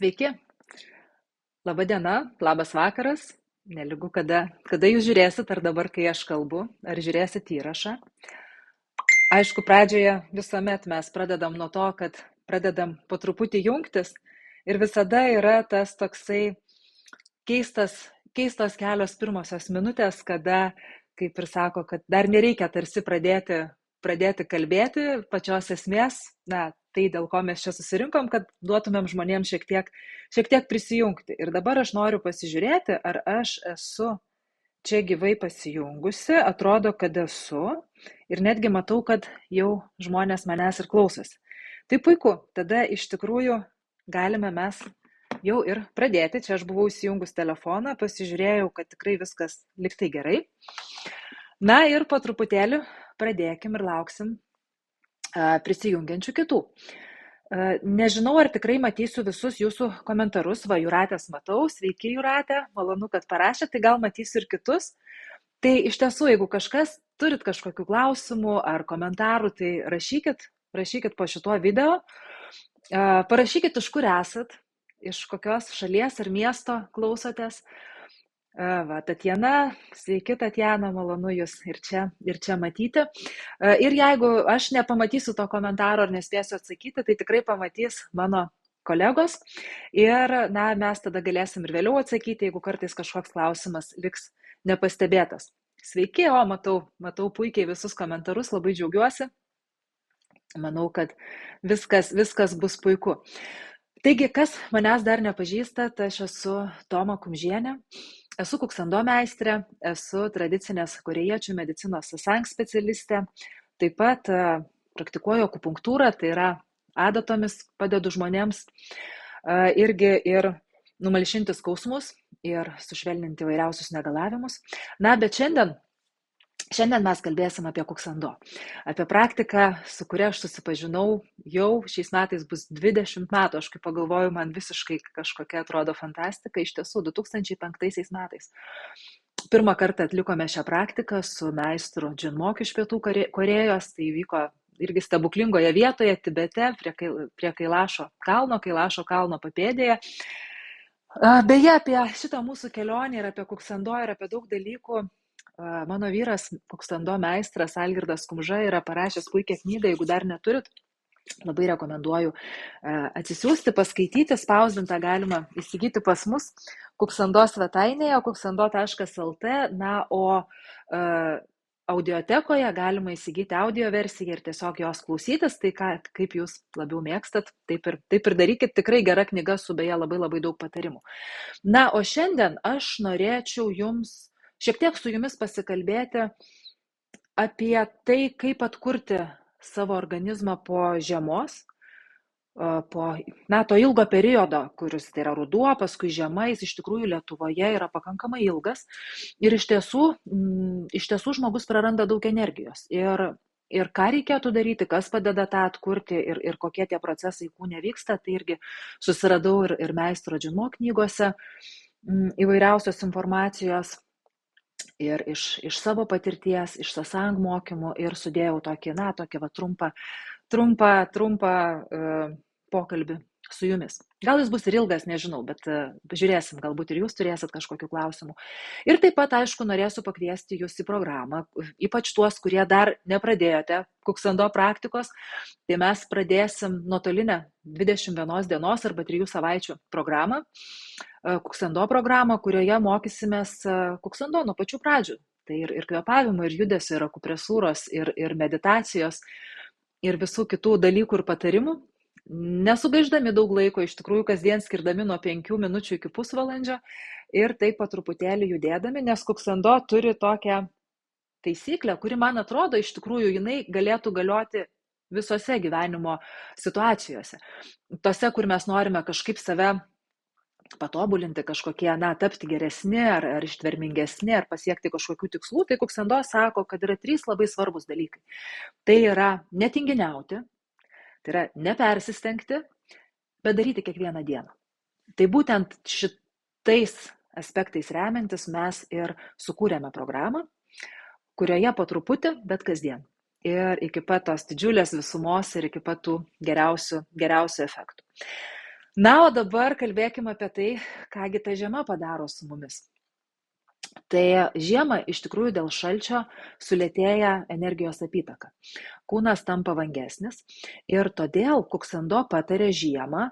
Sveiki, laba diena, labas vakaras. Nelygu, kada jūs žiūrėsit, ar dabar, kai aš kalbu, ar žiūrėsit įrašą. Aišku, pradžioje visuomet mes pradedam nuo to, kad pradedam po truputį jungtis ir visada yra tas toksai keistos kelios pirmosios minutės, kada, kaip ir sako, kad dar nereikia tarsi pradėti kalbėti pačios esmės, tai dėl ko mes čia susirinkom, kad duotumėm žmonėms šiek tiek prisijungti. Ir dabar aš noriu pasižiūrėti, ar aš esu čia gyvai pasijungusi, atrodo, kad esu ir netgi matau, kad jau žmonės manęs ir klausosi. Tai puiku, tada iš tikrųjų galime mes jau ir pradėti. Čia aš buvau įsijungus telefoną, pasižiūrėjau, kad tikrai viskas liktai gerai. Na ir po truputėlį pradėkim ir lauksim prisijungiančių kitų. Nežinau, ar tikrai matysiu visus jūsų komentarus. Va, Jūratės matau. Sveiki, Jūratė. Malonu, kad parašėte, tai gal matysiu ir kitus. Tai iš tiesų, jeigu kažkas turit kažkokių klausimų ar komentarų, tai rašykit po šituo video. Parašykit, iš kur esat, iš kokios šalies ar miesto klausotės. Va, Tatjana, sveiki Tatjana, malonu jūs ir čia matyti. Ir jeigu aš nepamatysiu to komentaro ar nespėsiu atsakyti, tai tikrai pamatys mano kolegos ir mes tada galėsim ir vėliau atsakyti, jeigu kartais kažkoks klausimas liks nepastebėtas. Sveiki, matau puikiai visus komentarus, labai džiaugiuosi. Manau, kad viskas bus puiku. Taigi, kas manęs dar nepažįsta, tai aš esu Toma Kumžienė. Esu kuksando meistrė, esu tradicinės korėjiečių medicinos sasang specialistė, taip pat praktikuoju akupunktūrą, tai yra adatomis padedu žmonėms irgi ir numalšinti skausmus ir sušvelninti įvairiausius negalavimus. Bet šiandien mes kalbėsim apie kuksando, apie praktiką, su kuria aš susipažinau jau šiais metais bus 20 metų, aš kaip pagalvoju, man visiškai kažkokia atrodo fantastika, iš tiesų 2005 metais. Pirmą kartą atlikome šią praktiką su meistru Džinmoku iš Pietų Korėjos, tai vyko irgi stebuklingoje vietoje, Tibete, prie Kailašo kalno papėdėje. Beje, apie šitą mūsų kelionę ir apie kuksando ir apie daug dalykų mano vyras, kuksando meistras Algirdas Kumža, yra parašęs puikią knygą, jeigu dar neturit, labai rekomenduoju atsisiųsti, paskaityti, spausdintą galima įsigyti pas mus kuksando svetainėje, kuksando.lt, o audiotekoje galima įsigyti audio versiją ir tiesiog jos klausytis, tai kaip jūs labiau mėgstat, taip ir darykit, tikrai gera knyga su beje labai daug patarimų. O šiandien aš norėčiau šiek tiek su jumis pasikalbėti apie tai, kaip atkurti savo organizmą po žiemos, po to ilgo periodo, kuris tai yra ruduo, paskui žiema, jis iš tikrųjų Lietuvoje yra pakankamai ilgas ir iš tiesų žmogus praranda daug energijos. Ir ką reikėtų daryti, kas padeda tą atkurti ir kokie tie procesai kūne vyksta, tai irgi susiradau ir meistro Džinmoku knygose įvairiausios informacijos. Ir iš savo patirties, iš sasang mokymų ir sudėjau tokį trumpą pokalbį su jumis. Gal jis bus ir ilgas, nežinau, bet žiūrėsim, galbūt ir jūs turėsit kažkokių klausimų. Ir taip pat, aišku, norėsiu pakviesti jūs į programą, ypač tuos, kurie dar nepradėjote kuksando praktikos, tai mes pradėsim nuotolinę 21 dienos arba 3 savaičių programą, kuksando programą, kurioje mokysimės kuksando nuo pačių pradžių. Tai ir kvėpavimo, ir judesio, ir akupresūros, ir meditacijos, ir visų kitų dalykų ir patarimų. Nesugaišdami daug laiko, iš tikrųjų kasdien skirdami nuo 5 minučių iki pusvalandžio ir taip po truputėlį judėdami, nes kuksando turi tokią taisyklę, kuri man atrodo iš tikrųjų jinai galėtų galioti visose gyvenimo situacijose. Tose, kur mes norime kažkaip save patobulinti, kažkokie, tapti geresni ar ištvermingesni, ar pasiekti kažkokių tikslų, tai kuksando sako, kad yra 3 labai svarbus dalykai. Tai yra netinginiauti, tai yra nepersistengti, bet daryti kiekvieną dieną. Tai būtent šitais aspektais remiantis mes ir sukūrėme programą, kurioje po truputį, bet kasdien. Ir iki pat tos didžiulės visumos ir iki pat tų geriausių efektų. Na, o dabar kalbėkime apie tai, kągi ta žiema padaro su mumis. Tai žiemą iš tikrųjų dėl šalčio sulėtėja energijos apytaka. Kūnas tampa vangesnis ir todėl kuksando patarė žiemą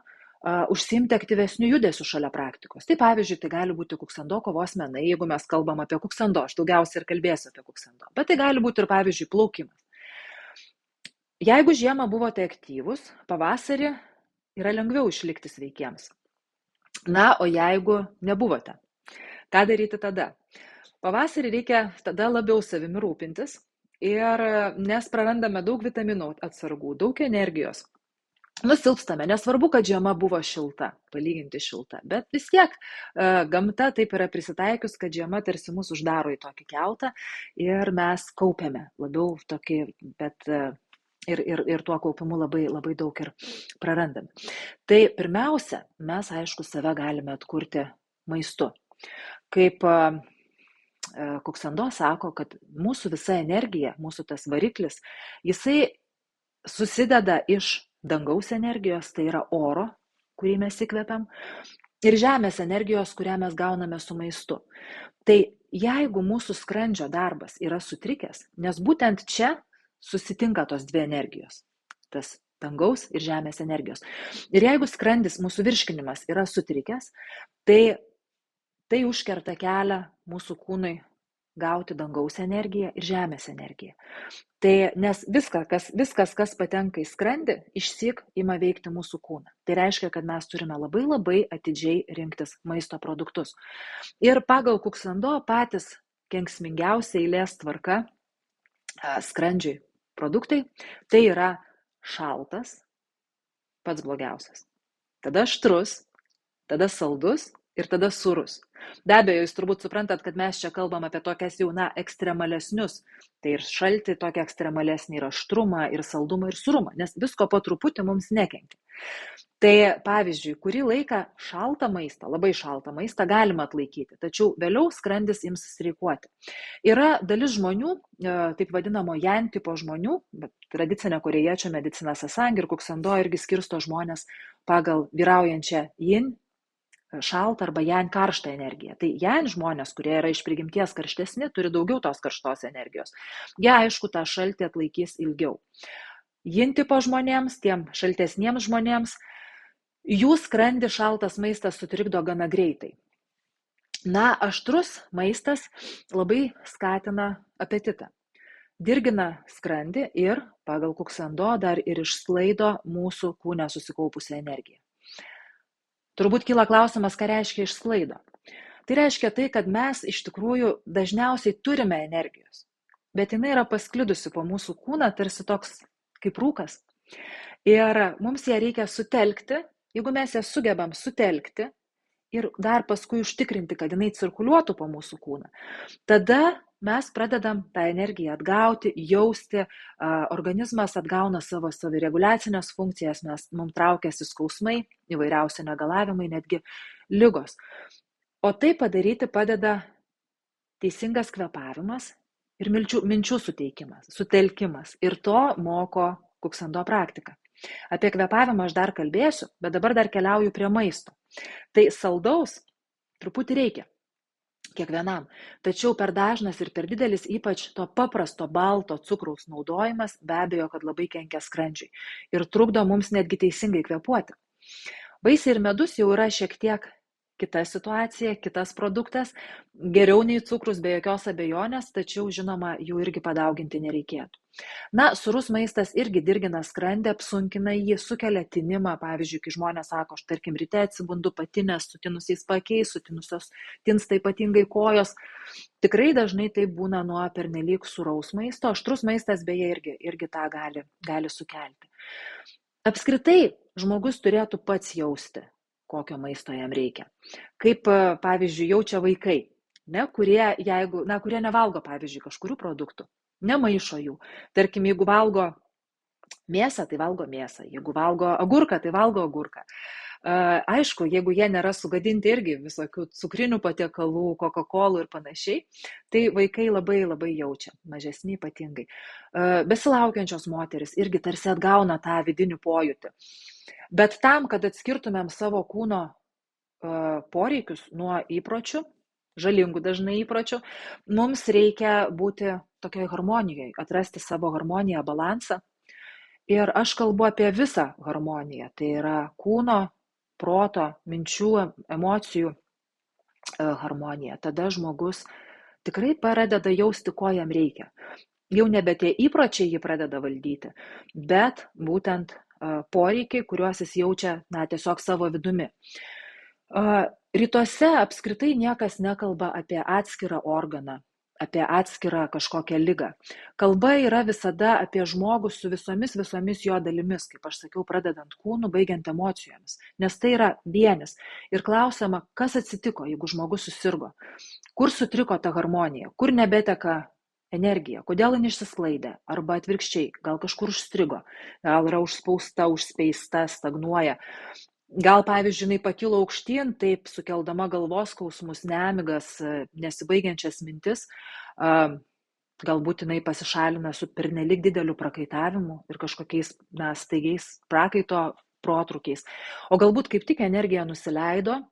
užsiimti aktyvesnių judesių šalia praktikos. Tai pavyzdžiui, tai gali būti kuksando kovos menai, jeigu mes kalbam apie kuksando, aš daugiausiai ir kalbėsiu apie kuksando, bet tai gali būti ir pavyzdžiui plaukimas. Jeigu žiemą buvote aktyvus, pavasarį yra lengviau išlikti sveikiems. Na, o jeigu nebuvote, ką daryti tada? Pavasarį reikia tada labiau savimi rūpintis, nes prarandame daug vitaminų atsargų, daug energijos. Nusilpstame, nesvarbu, kad žiema buvo šilta, palyginti šilta, bet vis tiek gamta taip yra prisitaikius, kad žiema tarsi mus uždaro į tokį keltą ir mes kaupiame labiau tokį, bet ir tuo kaupimu labai, labai daug ir prarandame. Tai pirmiausia, mes aišku save galime atkurti maistu. Kaip kuksando sako, kad mūsų visa energija, mūsų tas variklis, jisai susideda iš dangaus energijos, tai yra oro, kurį mes įkvepiam, ir žemės energijos, kurią mes gauname su maistu. Tai jeigu mūsų skrandžio darbas yra sutrikęs, nes būtent čia susitinka tos dvi energijos, tas dangaus ir žemės energijos. Ir jeigu skrandis, mūsų virškinimas yra sutrikęs, tai užkerta kelią mūsų kūnui gauti dangaus energiją ir žemės energiją. Tai nes viskas, kas patenka į skrandį, išsyk ima veikti mūsų kūną. Tai reiškia, kad mes turime labai labai atidžiai rinktis maisto produktus. Ir pagal kuksando patys kenksmingiausia eilės tvarka skrandžiui produktai, tai yra šaltas, pats blogiausias. Tada aštrus, tada saldus ir tada sūrus. Be abejo, jūs turbūt suprantat, kad mes čia kalbam apie tokias jau ekstremalesnius. Tai ir šaltį, tokia ekstremalesnį ir aštrumą, ir saldumą, ir sūrumą, nes visko po truputį mums nekenkia. Tai pavyzdžiui, kurį laiką šaltą maistą, labai šaltą maistą galima atlaikyti, tačiau vėliau skrandis ims streikuoti. Yra dalis žmonių, taip vadinamo jan tipo žmonių, bet tradicinė korėjiečio medicina Sasang ir kuksando irgi skirsto žmonės pagal vyraujančią yin, šaltą arba jan karštą energiją. Tai jan žmonės, kurie yra iš prigimties karštesni, turi daugiau tos karštos energijos. Jie, aišku, tą šaltį atlaikys ilgiau. Yin tipo žmonėms, tiem šaltesniems žmonėms, jų skrandį šaltas maistas sutrikdo gana greitai. Na, aštrus maistas labai skatina apetitą. Dirgina skrandį ir pagal kuksando dar ir išsklaido mūsų kūne susikaupusią energiją. Turbūt kyla klausimas, ką reiškia išsklaido. Tai reiškia tai, kad mes iš tikrųjų dažniausiai turime energijos, bet jinai yra pasklidusi po mūsų kūną, tarsi toks kaip rūkas. Ir mums ją reikia sutelkti, jeigu mes ją sugebam sutelkti ir dar paskui užtikrinti, kad jinai cirkuliuotų po mūsų kūną, tada mes pradedam tą energiją atgauti, jausti, organizmas atgauna savo savireguliacinės funkcijas, mums traukiasi skausmai, įvairiausi negalavimai, netgi ligos. O tai padaryti padeda teisingas kvėpavimas ir minčių suteikimas, sutelkimas. Ir to moko kuksando praktika. Apie kvėpavimą aš dar kalbėsiu, bet dabar dar keliauju prie maisto. Tai saldaus truputį reikia kiekvienam, tačiau per dažnas ir per didelis, ypač to paprasto balto cukraus naudojimas, be abejo, kad labai kenkia skrandžiui ir trukdo mums netgi teisingai kvėpuoti. Vaisiai ir medus jau yra šiek tiek kita situacija, kitas produktas, geriau nei cukrus be jokios abejonės, tačiau žinoma, jų irgi padauginti nereikėtų. Na, sūrus maistas irgi dirgina skrandį, apsunkina jį, sukelia tinimą, pavyzdžiui, kai žmonės sako, aš tarkim ryte atsibundu patinęs, sutinusiais pakiais, sutinusios tinsta ypatingai kojos. Tikrai dažnai tai būna nuo pernelyg sūraus maisto, aštrus maistas beje irgi tą gali sukelti. Apskritai, žmogus turėtų pats jausti, kokio maisto jam reikia. Kaip, pavyzdžiui, jaučia vaikai, kurie nevalgo, pavyzdžiui, kažkurių produktų, nemaišo jų. Tarkim, jeigu valgo mėsą, tai valgo mėsą. Jeigu valgo agurką, tai valgo agurką. Aišku, jeigu jie nėra sugadinti irgi visokių cukrinių patiekalų, Coca-Colų ir panašiai, tai vaikai labai labai jaučia, mažesni ypatingai. Besilaukiančios moteris irgi tarsi atgauna tą vidinį pojūtį. Bet tam, kad atskirtumėm savo kūno poreikius nuo įpročių, žalingų dažnai įpročių, mums reikia būti tokioj harmonijoje, atrasti savo harmoniją, balansą. Ir aš kalbu apie visą harmoniją, tai yra kūno, proto, minčių, emocijų harmonija. Tada žmogus tikrai pradeda jausti, ko jam reikia. Jau nebe tie įpročiai jį pradeda valdyti, bet būtent poreikiai, kuriuos jis jaučia tiesiog savo vidumi. Rytuose apskritai niekas nekalba apie atskirą organą, apie atskirą kažkokią ligą. Kalba yra visada apie žmogų su visomis jo dalimis, kaip aš sakiau, pradedant kūnu, baigiant emocijomis, nes tai yra vienis. Ir klausima, kas atsitiko, jeigu žmogus susirgo, kur sutriko ta harmonija, kur nebeteka energija, kodėl jin išsisklaidė, arba atvirkščiai, gal kažkur užstrigo, gal yra užspausta, užspeista, stagnuoja. Gal, pavyzdžiui, jinai pakilo aukštyn, taip sukeldama galvos skausmus, nemigas, nesibaigiančias mintis, galbūt jinai pasišalina su pernelyg dideliu prakaitavimu ir kažkokiais staigiais prakaito protrukiais. O galbūt kaip tik energija nusileido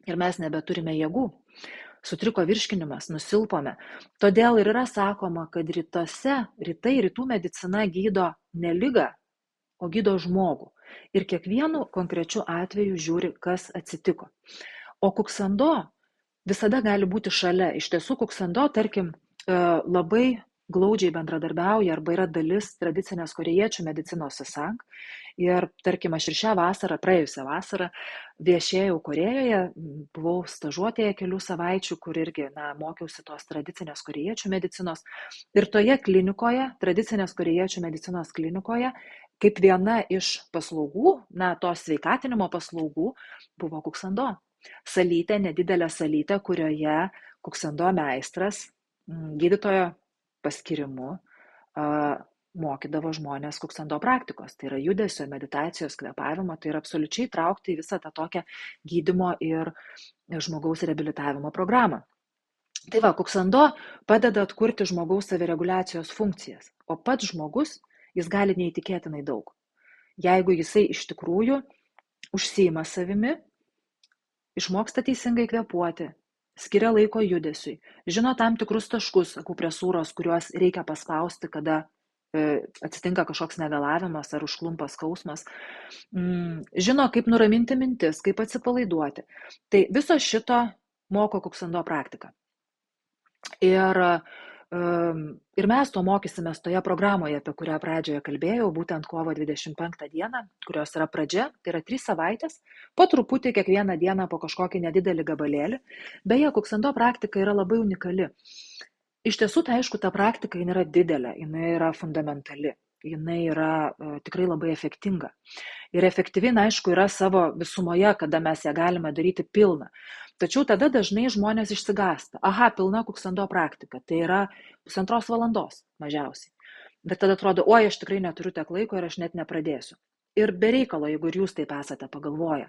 ir mes nebeturime jėgų. Sutriko virškinimas, nusilpome. Todėl ir yra sakoma, kad rytų medicina gydo ne ligą, o gydo žmogų. Ir kiekvienu konkrečiu atveju žiūri, kas atsitiko. O kuksando visada gali būti šalia. Iš tiesų, kuksando, tarkim, labai glaudžiai bendradarbiauja arba yra dalis tradicinės korėjiečių medicinos sasank. Ir tarkim, aš ir praėjusią vasarą viešėjau Korėjoje, buvau stažuotėje kelių savaičių, kur irgi mokiausi tos tradicinės korėjiečių medicinos. Ir toje klinikoje, tradicinės korėjiečių medicinos klinikoje, kaip viena iš paslaugų, tos sveikatinimo paslaugų, buvo kuksando. Salytė, nedidelė salytė, kurioje kuksando meistras gydytojo paskirimu mokydavo žmonės kuksando praktikos. Tai yra judesio, meditacijos, kvėpavimo, tai yra absoliučiai traukti į visą tą tokią gydymo ir žmogaus reabilitavimo programą. Tai va, kuksando padeda atkurti žmogaus savireguliacijos funkcijas, o pats žmogus jis gali neįtikėtinai daug. Jeigu jisai iš tikrųjų užsiima savimi, išmoksta teisingai kvėpuoti, skiria laiko judesiui, žino tam tikrus taškus akupresūros, kuriuos reikia paspausti, kada atsitinka kažkoks negalavimas ar užklumpa skausmas, žino, kaip nuraminti mintis, kaip atsipalaiduoti. Tai viso šito moko kuksando praktika. Ir mes to mokysimės toje programoje, apie kurią pradžioje kalbėjau, būtent kovo 25 dieną, kurios yra pradžia, tai yra 3 savaitės, po truputį kiekvieną dieną po kažkokį nedidelį gabalėlį. Beje, kuksando praktika yra labai unikali. Iš tiesų, tai aišku, ta praktika yra didelė, jinai yra fundamentali, jinai yra tikrai labai efektinga. Ir efektyvi, aišku, yra savo visumoje, kada mes ją galime daryti pilną. Tačiau tada dažnai žmonės išsigąsta. Aha, pilna kuksando praktika, tai yra 1,5 valandos mažiausiai. Bet tada atrodo, oi, aš tikrai neturiu tiek laiko ir aš net nepradėsiu. Ir be reikalo, jeigu ir jūs taip esate pagalvoję.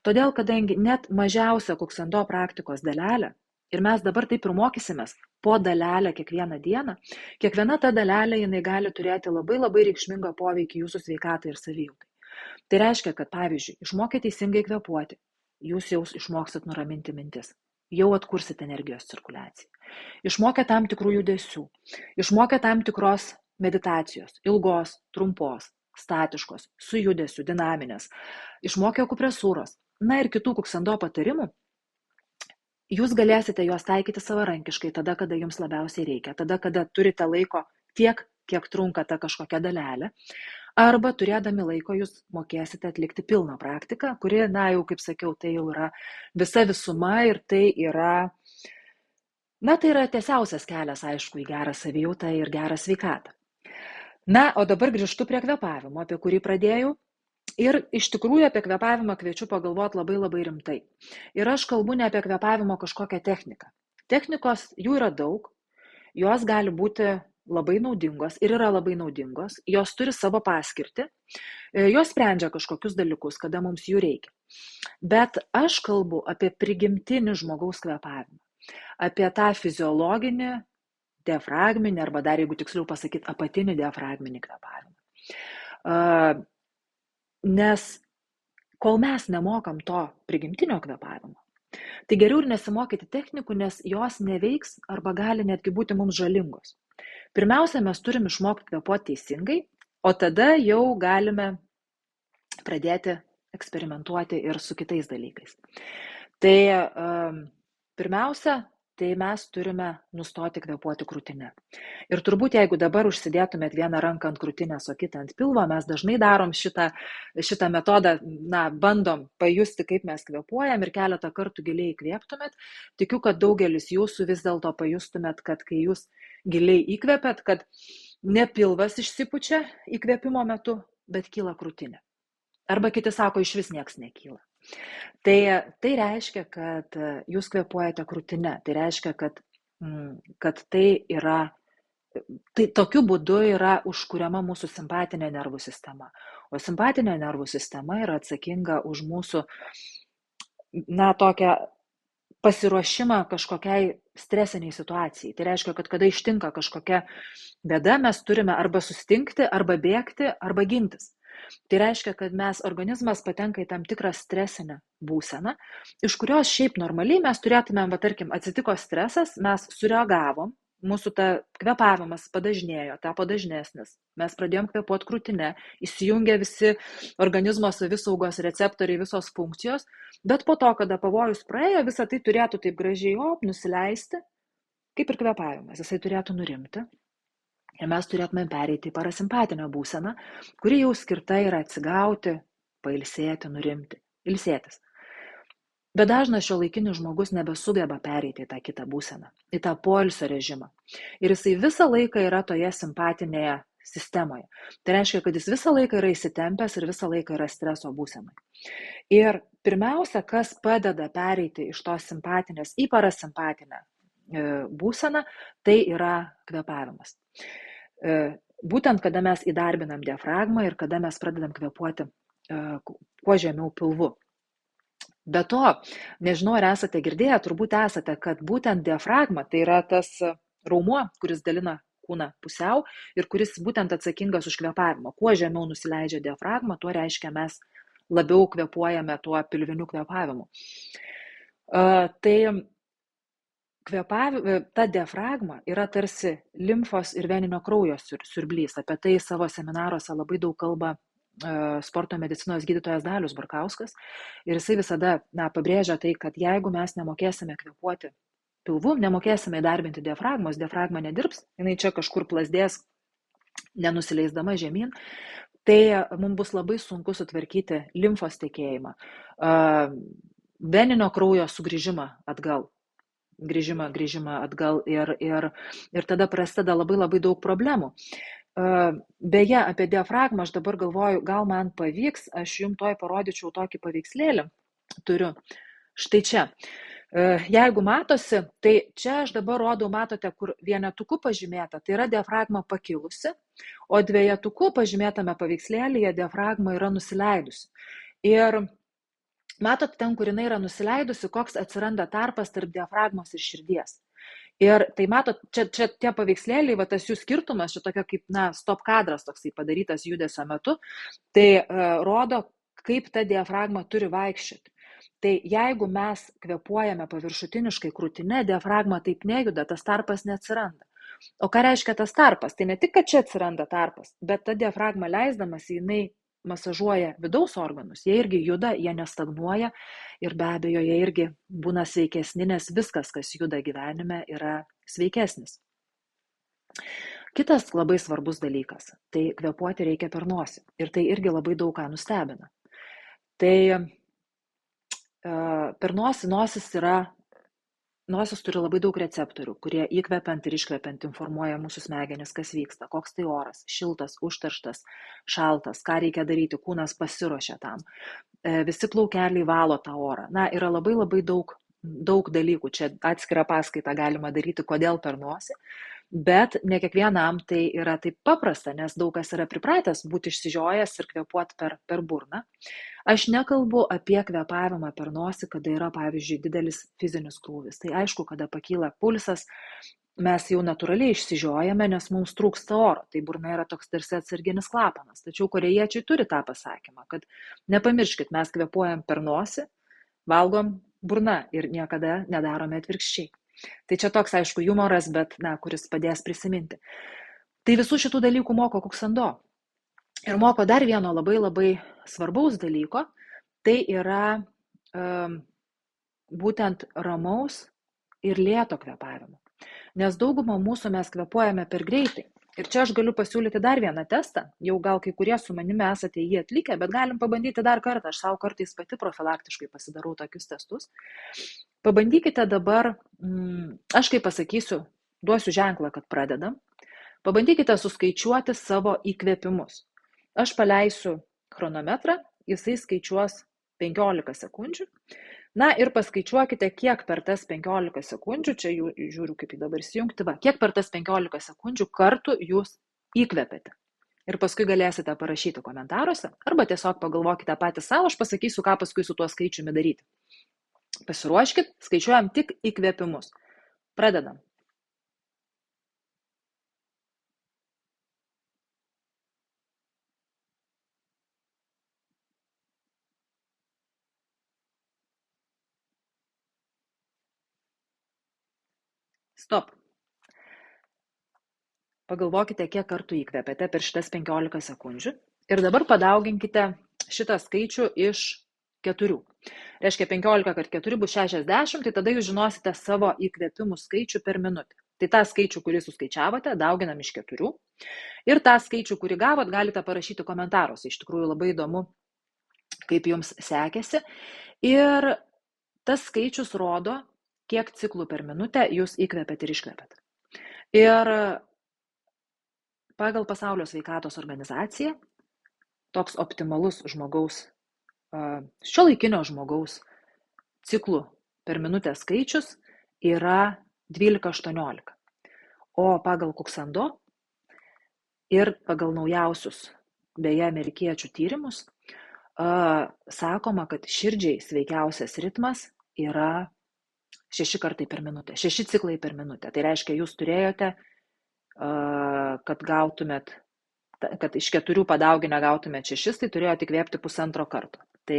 Todėl, kadangi net mažiausia kuksando praktikos dalelė, ir mes dabar taip ir mokysimės po dalelę kiekvieną dieną, kiekviena ta dalelė jinai gali turėti labai labai reikšmingą poveikį jūsų sveikatai ir savijautai. Tai reiškia, kad pavyzdžiui, išmokite teisingai kvėpuoti, jūs jau išmoksit nuraminti mintis, jau atkursit energijos cirkuliaciją. Išmokę tam tikrų judesių, išmokę tam tikros meditacijos, ilgos, trumpos, statiškos, su judesiu, dinaminės, išmokę akupresūros, ir kitų kuksando patarimų, jūs galėsite juos taikyti savarankiškai tada, kada jums labiausiai reikia, tada, kada turite laiko tiek, kiek trunka ta kažkokia dalelė, arba turėdami laiko jūs mokėsite atlikti pilną praktiką, kuri, jau kaip sakiau, tai jau yra visa visuma ir tai yra tiesiausias kelias, aišku, į gerą savijautą ir gerą sveikatą. O dabar grįžtu prie kvėpavimo, apie kurį pradėjau. Ir iš tikrųjų apie kvėpavimą kviečiu pagalvoti labai labai rimtai. Ir aš kalbu ne apie kvėpavimo kažkokią techniką. Technikos jų yra daug, jos gali būti labai naudingos ir yra labai naudingos, jos turi savo paskirtį, jos sprendžia kažkokius dalykus, kada mums jų reikia. Bet aš kalbu apie prigimtinį žmogaus kvėpavimą, apie tą fiziologinį, diafragminį, arba dar, jeigu tiksliau pasakyti, apatinį diafragminį kvėpavimą. Nes kol mes nemokam to prigimtinio kvėpavimo, tai geriau ir nesimokyti technikų, nes jos neveiks arba gali netgi būti mums žalingos. Pirmiausia, mes turim išmokti kvėpuoti teisingai, o tada jau galime pradėti eksperimentuoti ir su kitais dalykais. Tai pirmiausia, tai mes turime nustoti kvėpuoti krūtinę. Ir turbūt, jeigu dabar užsidėtumėt vieną ranką ant krūtinės, o kitą ant pilvo, mes dažnai darom šitą metodą, bandom pajusti, kaip mes kvėpuojam ir keletą kartų giliai įkvėptumėt. Tikiu, kad daugelis jūsų vis dėlto pajustumėt, kad kai jūs giliai įkvėpėt, kad ne pilvas išsipučia įkvėpimo metu, bet kyla krūtinė. Arba kiti sako, iš vis nieks nekyla. Tai reiškia, kad jūs kvėpuojate krūtinę. Tai reiškia, kad tai yra, tai tokiu būdu yra užkuriama mūsų simpatinė nervų sistema. O simpatinė nervų sistema yra atsakinga už mūsų, tokią pasiruošimą kažkokiai stresiniai situacijai. Tai reiškia, kad kada ištinka kažkokia bėda, mes turime arba sustingti, arba bėgti, arba gintis. Tai reiškia, kad organizmas patenka į tam tikrą stresinę būseną, iš kurios šiaip normaliai mes turėtumėm, tarkim, atsitiko stresas, mes sureagavom, mūsų ta kvėpavimas padažnėjo, tapo dažnesnis, mes pradėjom kvėpuoti krūtinę, įsijungė visi organizmo savisaugos receptoriai, visos funkcijos, bet po to, kada pavojus praėjo, visa tai turėtų taip gražiai nusileisti, kaip ir kvėpavimas, jisai turėtų nurimti. Ir mes turėtume pereiti į parasimpatinę būseną, kuri jau skirta yra atsigauti, pailsėti, nurimti, ilsėtis. Bet dažnas šiuolaikinis žmogus nebesugeba pereiti į tą kitą būseną, į tą poilsio režimą. Ir jisai visą laiką yra toje simpatinėje sistemoje. Tai reiškia, kad jis visą laiką yra įsitempęs ir visą laiką yra streso būsenoje. Ir pirmiausia, kas padeda pereiti iš tos simpatinės į parasimpatinę būseną, tai yra kvėpavimas. Būtent kada mes įdarbinam diafragmą ir kada mes pradedam kvėpuoti kuo žemiau pilvu. Be to, nežinau, ar esate girdėję, turbūt esate, kad būtent diafragma tai yra tas raumuo, kuris dalina kūną pusiau ir kuris būtent atsakingas už kvėpavimą. Kuo žemiau nusileidžia diafragma, tuo reiškia mes labiau kvėpuojame tuo pilviniu kvėpavimu. Tai ta diafragma yra tarsi limfos ir veninio kraujo siurblys. Apie tai savo seminaruose labai daug kalba sporto medicinos gydytojas Dalius Barkauskas. Ir jisai visada pabrėžia tai, kad jeigu mes nemokėsime kvėpuoti pilvu, nemokėsime įdarbinti diafragmos, diafragma nedirbs, jinai čia kažkur plazdės, nenusileisdama žemyn, tai mums bus labai sunku sutvarkyti limfos tekėjimą, veninio kraujo sugrįžimą atgal. Grįžimą atgal ir tada prasideda labai daug problemų. Beje, apie diafragmą aš dabar galvoju, gal man pavyks, aš jums toj parodyčiau tokį paveikslėlį, turiu. Štai čia. Jeigu matosi, tai čia aš dabar rodau, matote, kur vienetuku pažymėta, tai yra diafragma pakilusi, o dvejetuku pažymėtame paveikslėlyje diafragma yra nusileidusi. Ir matot, ten, kur jinai yra nusileidusi, koks atsiranda tarpas tarp diafragmos ir širdies. Ir tai matot, čia tie paveikslėliai, tas jų skirtumas, čia tokia kaip, stop kadras toksai padarytas judesio metu, tai rodo, kaip ta diafragma turi vaikščioti. Tai jeigu mes kvėpuojame paviršutiniškai krūtinę, diafragma taip nejuda, tas tarpas neatsiranda. O ką reiškia tas tarpas? Tai ne tik, kad čia atsiranda tarpas, bet ta diafragma leisdamas, jinai masažuoja vidaus organus, jie irgi juda, jie nestagnuoja ir be abejo, jie irgi būna sveikesni, nes viskas, kas juda gyvenime, yra sveikesnis. Kitas labai svarbus dalykas, tai kvėpuoti reikia per nosį ir tai irgi labai daug ką nustebina. Tai per nosis turi labai daug receptorių, kurie įkvepiant ir iškvepiant informuoja mūsų smegenis, kas vyksta, koks tai oras, šiltas, užterštas, šaltas, ką reikia daryti, kūnas pasiruošia tam. Visi plaukeliai valo tą orą. Yra labai daug dalykų, čia atskirą paskaitą galima daryti, kodėl per nosį, Bet ne kiekvienam tai yra taip paprasta, nes daug kas yra pripratęs būti išsižiojęs ir kvėpuoti per burną. Aš nekalbu apie kvėpavimą per nosį, kada yra, pavyzdžiui, didelis fizinis krūvis. Tai aišku, kada pakyla pulsas, mes jau natūraliai išsižiojame, nes mums trūksta oro. Tai burna yra toks tarsi atsarginis klapanas. Tačiau korėjiečiai turi tą pasakymą, kad nepamirškit, mes kvėpuojam per nosį, valgom burna ir niekada nedarome atvirkščiai. Tai čia toks, aišku, humoras, bet, kuris padės prisiminti. Tai visų šitų dalykų moko kuksando. Ir moko dar vieno labai labai svarbaus dalyko, tai yra būtent ramaus ir lėto kvėpavimo. Nes daugumą mūsų mes kvėpuojame per greitai. Ir čia aš galiu pasiūlyti dar vieną testą, jau gal kai kurie su manimi esate jį atlikę, bet galim pabandyti dar kartą, aš savo kartais pati profilaktiškai pasidarau tokius testus. Pabandykite dabar, aš kai pasakysiu, duosiu ženklą, kad pradedam, pabandykite suskaičiuoti savo įkvėpimus. Aš paleisiu chronometrą, jisai skaičiuos 15 sekundžių. Na ir paskaičiuokite, kiek per tas 15 sekundžių, čia žiūriu kaip į dabar įsijungti, kiek per tas 15 sekundžių kartų jūs įkvėpėte. Ir paskui galėsite parašyti komentaruose, arba tiesiog pagalvokite patys savo, aš pasakysiu, ką paskui su tuo skaičiumi daryti. Pasiruoškit, skaičiuojam tik įkvėpimus. Pradedam. Stop. Pagalvokite, kiek kartų įkvėpėte per šitas 15 sekundžių. Ir dabar padauginkite šitą skaičių iš 4. Reiškia 15 kart 4 bus 60, tai tada jūs žinosite savo įkvėpimų skaičių per minutę. Tai tą skaičių, kurį suskaičiavote, dauginam iš 4. Ir tą skaičių, kurį gavot, galite parašyti komentaruose. Iš tikrųjų labai įdomu, kaip jums sekėsi. Ir tas skaičius rodo, kiek ciklų per minutę jūs įkvėpėt ir iškvėpėt. Ir pagal Pasaulio sveikatos organizaciją toks optimalus žmogaus, šiuolaikinio žmogaus ciklų per minutę skaičius yra 12-18. O pagal kuksando ir pagal naujausius, beje, amerikiečių tyrimus, sakoma, kad širdžiai sveikiausias ritmas yra 6 kartai per minutę, 6 ciklai per minutę. Tai reiškia, jūs turėjote, kad gautumėt, kad iš 4 padauginę gautumėt 6, tai turėjote įkvėpti 1,5 karto. Tai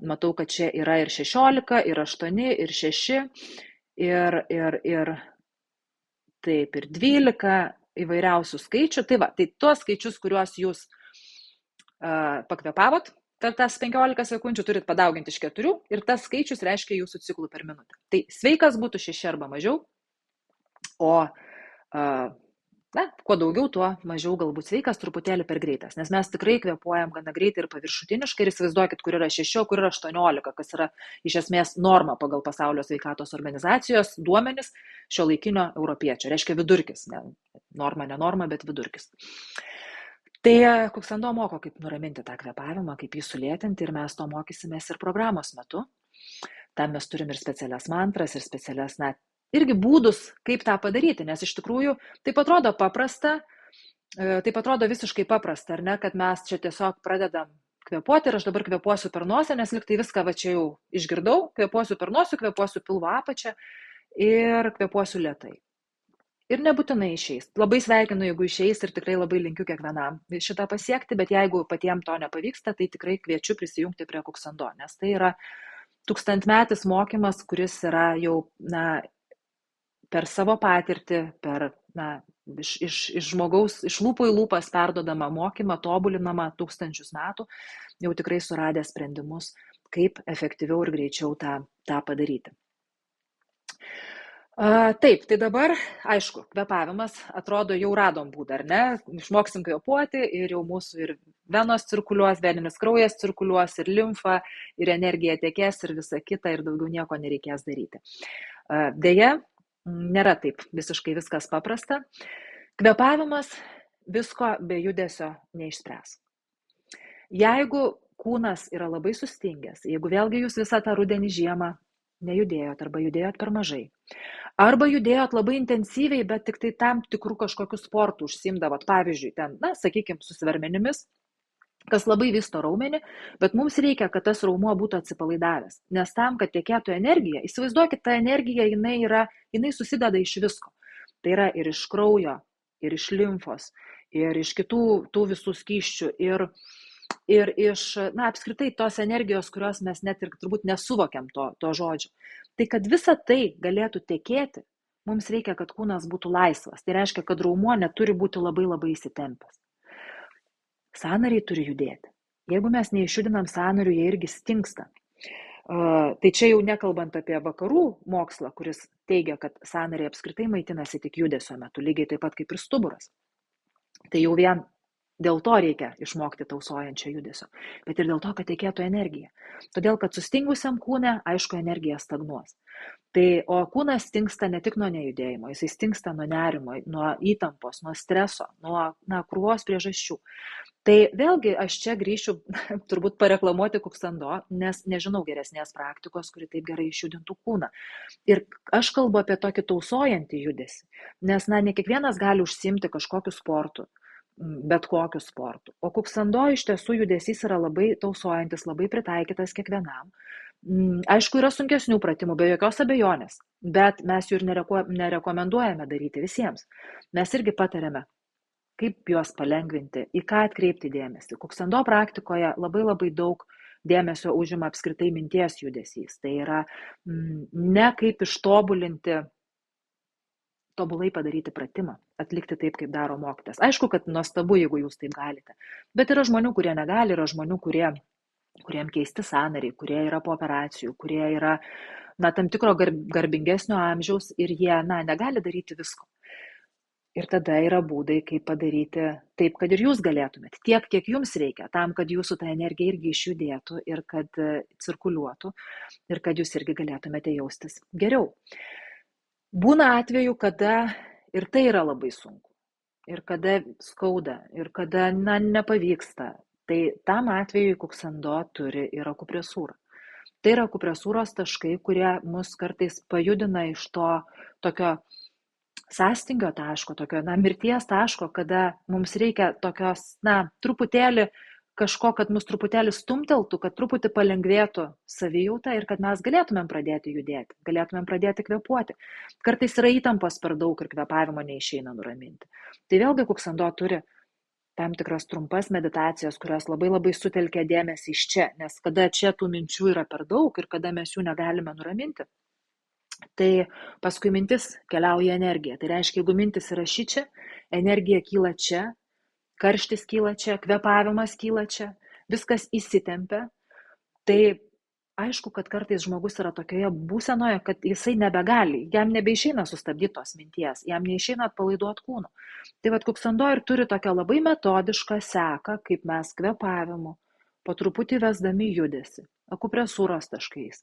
matau, kad čia yra ir 16, ir 8, ir 6, ir taip, ir 12 įvairiausių skaičių. Tai tuos skaičius, kuriuos jūs pakvėpavot, per tas 15 sekundžių turit padauginti iš 4 ir tas skaičius reiškia jūsų ciklų per minutę. Tai sveikas būtų 6 arba mažiau, o kuo daugiau, tuo mažiau galbūt sveikas, truputėlį per greitas, nes mes tikrai kvėpuojam gana greitai ir paviršutiniškai ir įsivaizduokit, kur yra 6, o kur yra 18, kas yra iš esmės norma pagal Pasaulio sveikatos organizacijos duomenis šiuolaikinio europiečio, reiškia vidurkis, ne norma, bet vidurkis. Tai kuksando moko, kaip nuraminti tą kvėpavimą, kaip jį sulėtinti ir mes to mokysimės ir programos metu. Tam mes turim ir specialias mantras, ir specialias, irgi būdus, kaip tą padaryti, nes iš tikrųjų taip atrodo paprasta, taip atrodo visiškai paprasta, ar ne, kad mes čia tiesiog pradedam kvėpuoti ir aš dabar kvėpuosiu per nosį, nes liktai viską čia jau išgirdau, kvėpuosiu per nosį, kvėpuosiu pilvo apačią ir kvėpuosiu lėtai. Ir nebūtinai išeis. Labai sveikinu, jeigu išeis ir tikrai labai linkiu kiekvienam šitą pasiekti, bet jeigu patiems to nepavyksta, tai tikrai kviečiu prisijungti prie kuksando, nes tai yra 1000-metis mokymas, kuris yra jau per savo patirtį, iš žmogaus, iš lūpų į lūpas perdodama mokymą, tobulinama 1000 metų, jau tikrai suradę sprendimus, kaip efektyviau ir greičiau tą padaryti. Taip, tai dabar, aišku, kvėpavimas, atrodo, jau radom būdą, ar ne? Išmoksim kvėpuoti ir jau mūsų ir venos cirkuliuos, veninis kraujas cirkuliuos, ir limfa, ir energija tekės, ir visa kita, ir daugiau nieko nereikės daryti. Deja, nėra taip visiškai viskas paprasta. Kvėpavimas visko be judesio neišspręs. Jeigu kūnas yra labai sustingęs, jeigu vėlgi jūs visą tą rudenį žiemą nejudėjot arba judėjot per mažai. Arba judėjot labai intensyviai, bet tik tai tam tikrų kažkokių sportų užsiimdavot. Pavyzdžiui, ten, sakykime, su svarmenimis, kas labai vysto raumenį, bet mums reikia, kad tas raumuo būtų atsipalaidavęs. Nes tam, kad tekėtų energija, įsivaizduokit, ta energija, jinai susideda iš visko. Tai yra ir iš kraujo, ir iš limfos, ir iš kitų tų visų skysčių, ir iš, apskritai tos energijos, kurios mes net ir turbūt nesuvokiam to žodžio. Tai kad visa tai galėtų tekėti, mums reikia, kad kūnas būtų laisvas. Tai reiškia, kad raumuo neturi būti labai labai įsitempęs. Sąnariai turi judėti. Jeigu mes neišjudinam sąnarių, jie irgi stingsta. Tai čia jau nekalbant apie vakarų mokslą, kuris teigia, kad sąnariai apskritai maitinasi tik judesio metu, lygiai taip pat kaip ir stuburas. Tai jau vien dėl to reikia išmokti tausojančio judesio, bet ir dėl to, kad tekėtų energija. Todėl, kad sustingusiam kūne, aišku, energija stagnuos. O kūnas stingsta ne tik nuo nejudėjimo, jisai stingsta nuo nerimo, nuo įtampos, nuo streso, nuo krūvos priežasčių. Tai vėlgi aš čia grįšiu turbūt pareklamuoti Kuksando, nes nežinau geresnės praktikos, kuri taip gerai išjudintų kūną. Ir aš kalbu apie tokį tausojantį judesį, nes ne kiekvienas gali užsiimti kažkokiu sportu, bet kokiu sportu. O Kuksando iš tiesų judesys yra labai tausojantis, labai pritaikytas kiekvienam. Aišku, yra sunkesnių pratimų, be jokios abejonės, bet mes jų ir nerekomenduojame daryti visiems. Mes irgi patariame, kaip juos palengvinti, į ką atkreipti dėmesį. Kuksando praktikoje labai labai daug dėmesio užima apskritai minties judesys. Tai yra ne kaip ištobulinti, tobulai padaryti pratimą, atlikti taip, kaip daro mokytojas. Aišku, kad nuostabu, jeigu jūs taip galite. Bet yra žmonių, kurie negali, yra žmonių, kuriem keisti sąnariai, kurie yra po operacijų, kurie yra tam tikro garbingesnio amžiaus ir jie negali daryti visko. Ir tada yra būdai, kaip padaryti taip, kad ir jūs galėtumėt. Tiek, kiek jums reikia, tam, kad jūsų ta energija irgi išjudėtų ir kad cirkuliuotų ir kad jūs irgi galėtumėte jaustis geriau. Būna atvejų, kada ir tai yra labai sunku, ir kada skauda, ir kada nepavyksta. Tai tam atveju Kuksando turi ir akupresūrą. Tai yra akupresūros taškai, kurie mus kartais pajudina iš to tokio sąstingio taško, tokio mirties taško, kada mums reikia tokios, truputėlį kažko, kad mus truputėlį stumteltų, kad truputį palengvėtų savijauta ir kad mes galėtumėm pradėti judėti, galėtumėm pradėti kvėpuoti. Kartais yra įtampos per daug ir kvėpavimo neišeina nuraminti. Tai vėlgi Kuksando turi tam tikras trumpas meditacijas, kurios labai labai sutelkia dėmesį iš čia, nes kada čia tų minčių yra per daug ir kada mes jų negalime nuraminti, tai paskui mintis keliauja energija. Tai reiškia, jeigu mintis yra šičia, energija kyla čia, karštis kyla čia, kvėpavimas kyla čia, viskas įsitempia, tai aišku, kad kartais žmogus yra tokioje būsenoje, kad jisai nebegali, jam nebeišeina sustabdyti tos minties, jam neišeina atpalaiduoti kūno. Tai Kuksando ir turi tokią labai metodišką seką, kaip mes kvėpavimu, po truputį vesdami judesį, akupresūros taškais.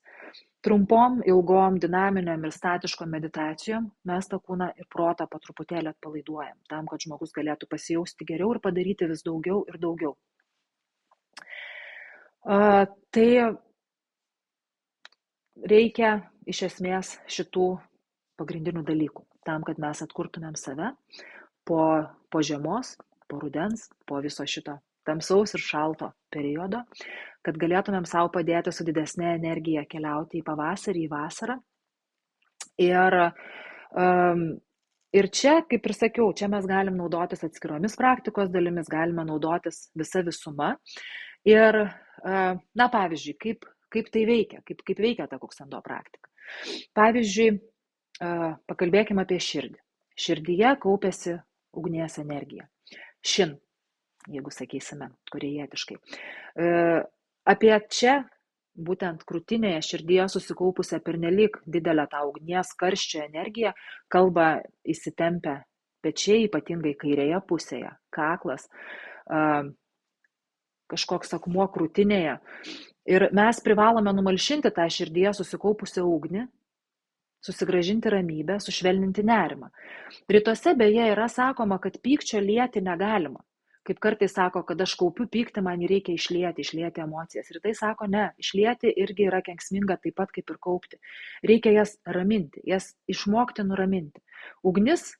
Trumpom, ilgom, dinaminiam ir statiškom meditacijom mes tą kūną ir protą po truputėlį atpalaiduojam, tam, kad žmogus galėtų pasijausti geriau ir padaryti vis daugiau ir daugiau. Tai reikia iš esmės šitų pagrindinių dalykų, tam, kad mes atkurtumėm save po žiemos, po rudens, po viso šito tamsaus ir šalto periodo, kad galėtumėm savo padėti su didesnė energija keliauti į pavasarį, į vasarą. Ir čia, kaip ir sakiau, čia mes galim naudotis atskiromis praktikos dalimis, galime naudotis visa visuma. Ir, pavyzdžiui, kaip tai veikia, kaip veikia ta Kuksando praktika. Pavyzdžiui, pakalbėkime apie širdį. Širdyje kaupiasi ugnies energija. Šin, jeigu sakysime, korėjietiškai. Apie čia, būtent krūtinėje širdyje susikaupusią pernelyg didelę tą ugnies karščio energiją, kalba įsitempę pečiai, ypatingai kairėje pusėje, kaklas, kažkoks akmuo krūtinėje. Ir mes privalome numalšinti tą širdyje susikaupusią ugnį, susigrąžinti ramybę, sušvelninti nerimą. Rytuose beje yra sakoma, kad pykčio lieti negalima. kaip kartais sako, kad aš kaupiu pyktį, man jį reikia išlieti emocijas. Ir tai sako, ne, išlieti irgi yra kenksminga taip pat kaip ir kaupti. Reikia jas raminti, jas išmokti nuraminti. Ugnis,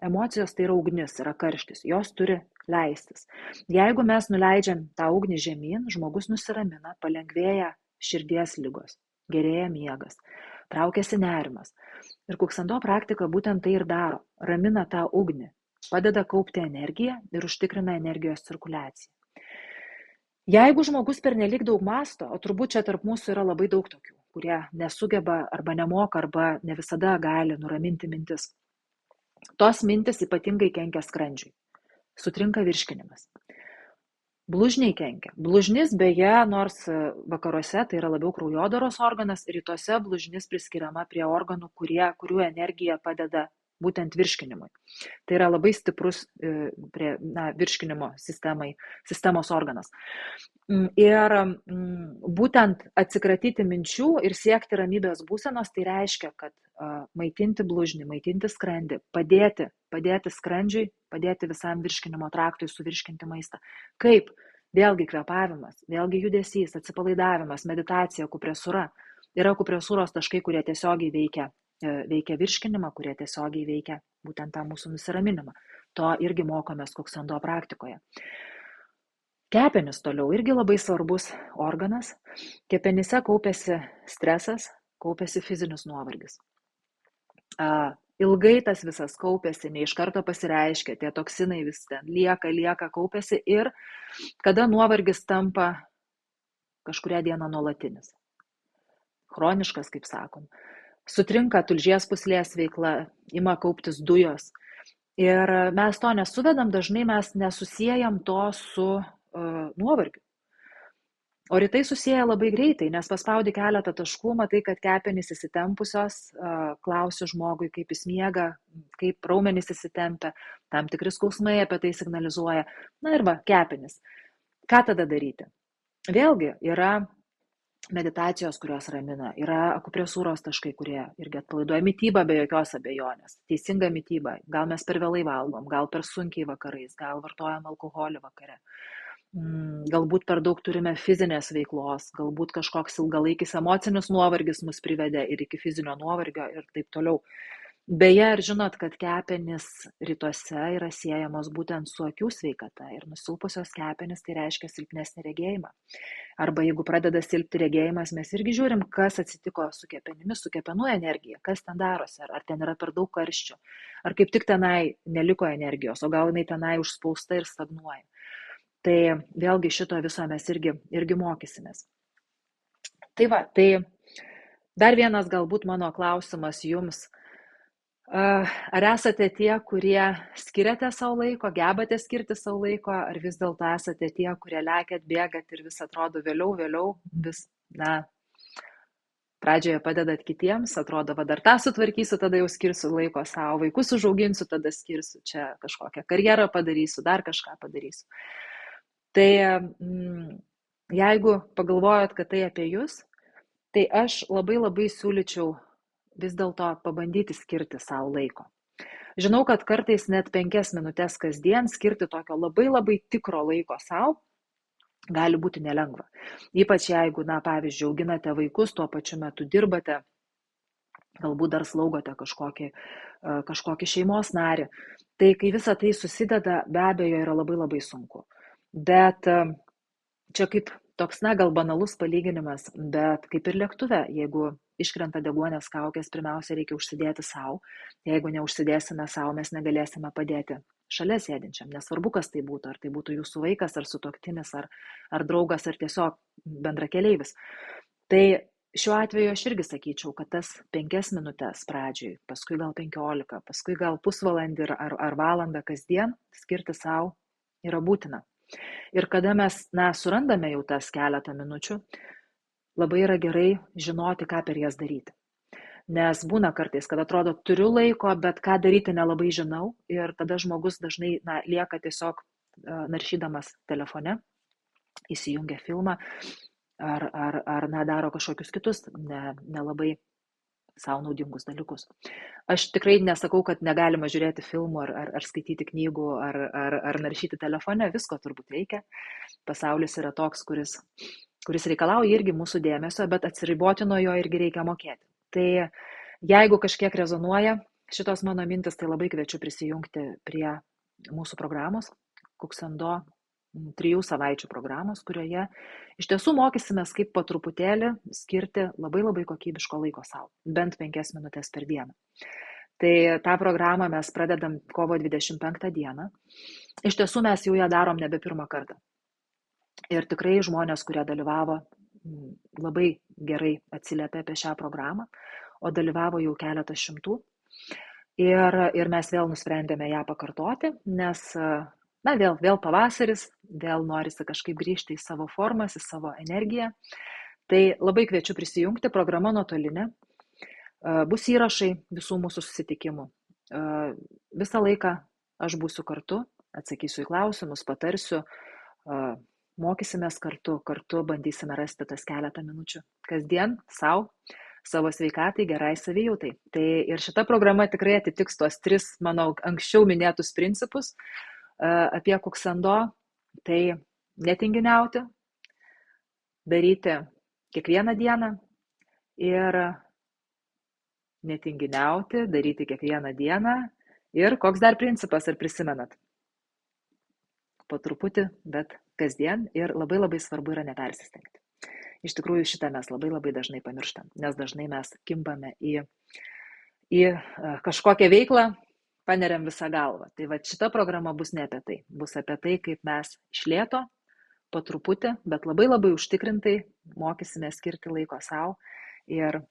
emocijos tai yra ugnis, yra karštis, jos turi leistis. Jeigu mes nuleidžiam tą ugnį žemyn, žmogus nusiramina, palengvėja širdies ligos, gerėja miegas, traukiasi nerimas. Ir kuksando praktika būtent tai ir daro, ramina tą ugnį, padeda kaupti energiją ir užtikrina energijos cirkuliaciją. Jeigu žmogus pernelyg daug mąsto, o turbūt čia tarp mūsų yra labai daug tokių, kurie nesugeba arba nemoka arba ne visada gali nuraminti mintis, tos mintis ypatingai kenkia skrandžiui, sutrinka virškinimas. Blužniai kenkia. Blužnis beje, nors vakaruose tai yra labiau kraujodaros organas, rytuose blužnis priskiriama prie organų, kurių energija padeda būtent virškinimui. Tai yra labai stiprus virškinimo sistemos organas. Ir būtent atsikratyti minčių ir siekti ramybės būsenos, tai reiškia, kad maitinti blužnį, maitinti skrandį, padėti skrandžiui, padėti visam virškinimo traktui suvirškinti maistą. Kaip? Vėlgi kvėpavimas, vėlgi judesys, atsipalaidavimas, meditacija, akupresūra. Yra akupresūros taškai, kurie tiesiogiai veikia virškinimą, kurie tiesiogiai veikia būtent tą mūsų nusiraminimą. To irgi mokomės kuksando praktikoje. Kepenys toliau irgi labai svarbus organas. Kepenyse kaupiasi stresas, kaupiasi fizinis nuovargis. Ilgai tas visas kaupiasi, ne iš karto pasireiškia, tie toksinai vis ten lieka, kaupiasi ir kada nuovargis tampa kažkurią dieną nuolatinis. Chroniškas, kaip sakom. Sutrinka tulžies pūslės veikla, ima kauptis dujos. Ir mes to nesuvedam, dažnai mes nesusiejam to su nuovargiu. O rytai susieja labai greitai, nes paspaudi keletą taškų, matai, kad kepenys įsitempusios, klausi žmogui, kaip jis miega, kaip raumenys įsitempia, tam tikri skausmai apie tai signalizuoja. Na ir va, kepenys. Ką tada daryti? Vėlgi yra meditacijos, kurios ramina, yra akupresūros taškai, kurie irgi atpalaiduoja, mityba be jokios abejonės, teisinga mityba, gal mes per vėlai valgom, gal per sunkiai vakarais, gal vartojam alkoholį vakare. Galbūt per daug turime fizinės veiklos, galbūt kažkoks ilgalaikis emocinis nuovargis mus privedė ir iki fizinio nuovargio ir taip toliau. Beje, ar žinot, kad kepenys rytuose yra siejamos būtent su akių sveikata ir nusilpusios kepenys tai reiškia silpnesnį regėjimą. Arba jeigu pradeda silpti regėjimas, mes irgi žiūrim, kas atsitiko su kepenimis, su kepenų energija, kas ten darosi, ar ten yra per daug karščio, ar kaip tik tenai neliko energijos, o gal jinai tenai užspausta ir stagnuoja. Tai vėlgi šito viso mes irgi mokysimės. Tai va, tai dar vienas galbūt mano klausimas jums. Ar esate tie, kurie skiriate savo laiko, gebate skirti savo laiko, ar vis dėlto esate tie, kurie lekiat, bėgat ir vis atrodo vėliau, vis, pradžioje padedat kitiems, atrodo, va dar tą sutvarkysiu, tada jau skirsiu laiko savo, vaikus užauginsiu, tada skirsiu, čia kažkokią karjerą padarysiu, dar kažką padarysiu. Tai jeigu pagalvojat, kad tai apie jūs, tai aš labai siūlyčiau vis dėlto pabandyti skirti savo laiko. Žinau, kad kartais net 5 minutės kasdien skirti tokio labai tikro laiko savo gali būti nelengva. Ypač jeigu, pavyzdžiui, auginate vaikus, tuo pačiu metu dirbate, galbūt dar slaugote kažkokį šeimos narį. Tai kai visa tai susideda, be abejo, yra labai sunku. Bet čia kaip toks, gal banalus palyginimas, bet kaip ir lėktuve, jeigu iškrenta deguonies kaukės, pirmiausia reikia užsidėti savo. Jeigu neužsidėsime savo, mes negalėsime padėti šalia sėdinčiam. Nesvarbu, kas tai būtų, ar tai būtų jūsų vaikas, ar sutuoktinis, ar draugas, ar tiesiog bendrakeleivis. Tai šiuo atveju aš irgi sakyčiau, kad tas 5 minutės pradžioj, paskui gal 15, paskui gal pusvalandį ar valandą kasdien skirti savo yra būtina. Ir kada mes surandame jau tas keletą minučių, labai yra gerai žinoti, ką per jas daryti. Nes būna kartais, kad atrodo, turiu laiko, bet ką daryti nelabai žinau ir tada žmogus dažnai lieka tiesiog naršydamas telefone, įsijungia filmą ar daro kažkokius kitus nelabai savo naudingus dalykus. Aš tikrai nesakau, kad negalima žiūrėti filmų ar skaityti knygų ar naršyti telefone, visko turbūt reikia. Pasaulis yra toks, kuris reikalauja irgi mūsų dėmesio, bet atsiriboti nuo jo irgi reikia mokėti. Tai jeigu kažkiek rezonuoja šitos mano mintis, tai labai kviečiu prisijungti prie mūsų programos Kuksando 3 savaičių programos, kurioje iš tiesų mokysimės, kaip po truputėlį skirti labai labai kokybiško laiko savo, bent 5 minutės per dieną. Tai tą programą mes pradedam kovo 25 dieną. Iš tiesų mes jau ją darom nebe pirmą kartą. Ir tikrai žmonės, kurie dalyvavo, labai gerai atsiliepė apie šią programą, o dalyvavo jau keletą šimtų. Ir mes vėl nusprendėme ją pakartoti, nes vėl pavasaris, vėl norisi kažkaip grįžti į savo formas, į savo energiją. Tai labai kviečiu prisijungti, programa nuotolinė, bus įrašai visų mūsų susitikimų. Visą laiką aš būsiu kartu, atsakysiu į klausimus, patarsiu, mokysimės kartu bandysime rasti tas keletą minučių kasdien savo sveikatai, gerai savijautai. Tai ir šita programa tikrai atitiks tos 3 mano anksčiau minėtus principus apie Kuksando. Tai netinginiauti, daryti kiekvieną dieną ir netinginiauti, daryti kiekvieną dieną. Ir koks dar principas, ar prisimenat? Po truputį, bet kasdien, ir labai labai svarbu yra nepersistengti. Iš tikrųjų šitą mes labai labai dažnai pamirštam, nes dažnai mes kimbame į kažkokią veiklą, paneriam visą galvą. Tai va šita programa bus ne apie tai, bus apie tai, kaip mes iš lėto, po truputį, bet labai labai užtikrintai mokysime skirti laiko savo ir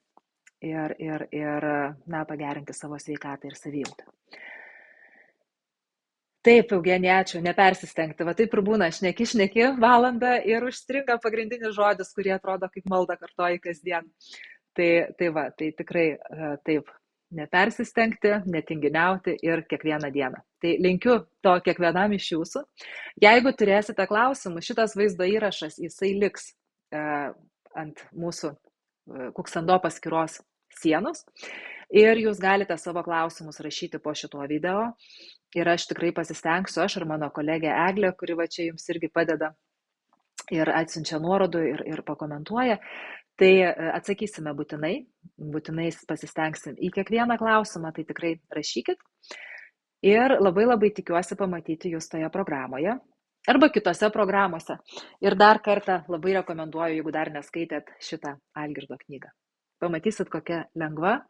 pagerinti savo sveikatą ir savijautą. Taip, Eugenija, ačiū, nepersistengti. Va taip ir būna, šneki valandą ir užstringa pagrindinis žodis, kurį atrodo kaip maldą kartoji kasdien. Tai tikrai taip, nepersistengti, netinginiauti ir kiekvieną dieną. Tai linkiu to kiekvienam iš jūsų. Jeigu turėsite klausimų, šitas vaizdo įrašas, jisai liks ant mūsų Kuksando paskyros sienos ir jūs galite savo klausimus rašyti po šituo video. Ir aš tikrai pasistengsiu, aš ir mano kolegė Eglė, kuri va čia jums irgi padeda ir atsiunčia nuorodų ir pakomentuoja, tai atsakysime būtinai pasistengsim į kiekvieną klausimą, tai tikrai rašykit. Ir labai labai tikiuosi pamatyti jūs toje programoje arba kitose programose. Ir dar kartą labai rekomenduoju, jeigu dar neskaitėt šitą Algirdo knygą. Pamatysit, kokia lengva,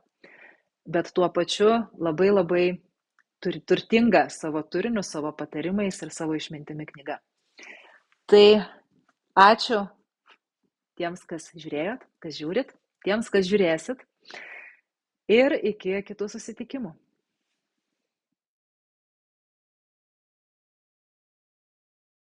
bet tuo pačiu labai labai turtinga savo turiniu, savo patarimais ir savo išmintimi knyga. Tai ačiū tiems, kas žiūrėjot, kas žiūrit, tiems, kas žiūrėsit ir iki kitų susitikimų.